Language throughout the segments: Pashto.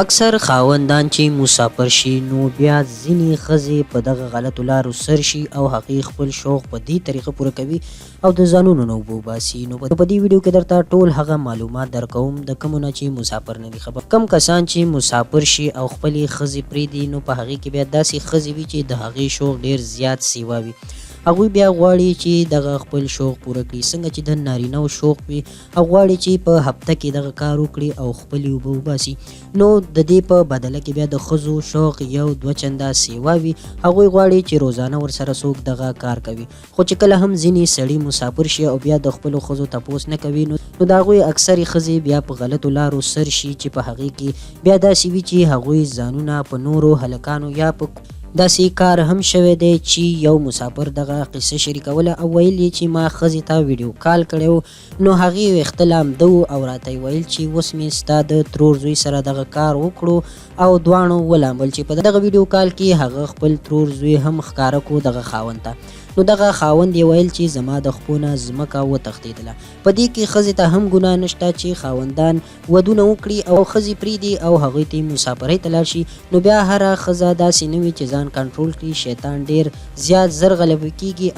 اکثر خاوندان چې مسافر شي نو بیا ځینې ښځې په دغه غلطو لارو سر شي او هغې خپل شوق په دې طریقه پوره کوي او د ځانونو نه اوبه وباسي. نو په دې ویډیو کې درته ټول هغه معلومات درکوم د کومو نه چې مسافر نه دي خبر. کم کسان چې مسافر شي او خپلې ښځې پرېږدي نو په هغې کې بیا داسې ښځې وي چې د هغې شوق ډېر زیات سیوا وي. هغوی بیا غواړي چې دغه خپل شوق پوره کړي څنګه چې د نارینه‌و شوق وي او غواړي چې په هفته کې دغه کار وکړي او خپلې اوبه وباسي. نو د دې په بدله کې بیا د ښځو شوق یو دوه چنده سیوا وي. هغوی غواړي چې روزانه ورسره څوک دغه کار کوي خو چې کله هم ځینې سړي مسافر شي او بیا د خپلو ښځو تپوس نه کوي نو د هغوی اکثرې ښځې بیا په غلطو لارو سر شي چې په هغې کې بیا داسې وي چې هغوی ځانونه په نورو هلکانو یا په داسې کار هم شوی دی چې یو مسافر دغه قصه شریکوله او ویل یې چې ما ښځې ته ویډیو کال کړی نو هغې ویښته لامده و او راته یې ویل چې اوس مې ستا د ترور زوی سره دغه کار وکړو او دواړو ولامبل چې په دغه ویډیو کال کې هغه خپل ترور زوی هم ښکاره کړو دغه خاوند ته. نو دغه خاوند یې ویل چې زما د خپو نه ځمکه وتښتېدله. په دې کې ښځې ته هم ګناه نشته چې خاوندان ودونه وکړي او ښځې پرېږدي او هغوی ته مسافرۍ ته لاړ شي. نو بیا هره ښځه داسې نه وي چې ځان کنټرول کړي. شیطان ډېر زیات زر غلبه کېږي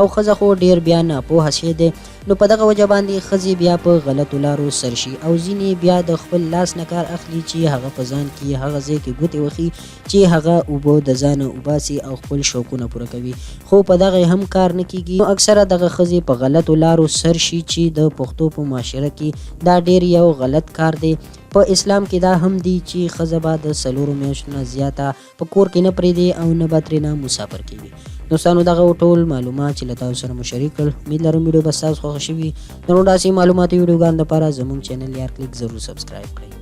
او ښځه خو ډېر بیا ناپوهه شی دی. نو په دغه وجه باندې ښځې بیا په غلطو لارو سر شي او ځینې بیا د خپل لاس نه کار اخلي چې هغه په ځان کې هغه ځای کې ګوتې وخي چې هغه اوبه د ځانه وباسي او خپل شوقونه پوره کوي خو په دغه هم کار نه کیږي. نو اکثره دغه ښځې په غلطو لارو سر شي چې د پښتو په معاشره کې دا ډېر یو غلط کار دی. په اسلام کې دا هم دی چې ښځه به د 4 میاشتو نه زیاته په کور کې نه پرېږدي او نه به ترېنه مسافر کېږي. دوستانو دغه ټول معلومات چې له تاسو سره مو شریک کړل امید لرم ویډیو به ستاسو خوښه شوي. د نور داسې معلوماتي ویډیوګانو لپاره زموږ چینل یار کلیک ضرور سبسکرایب کړئ.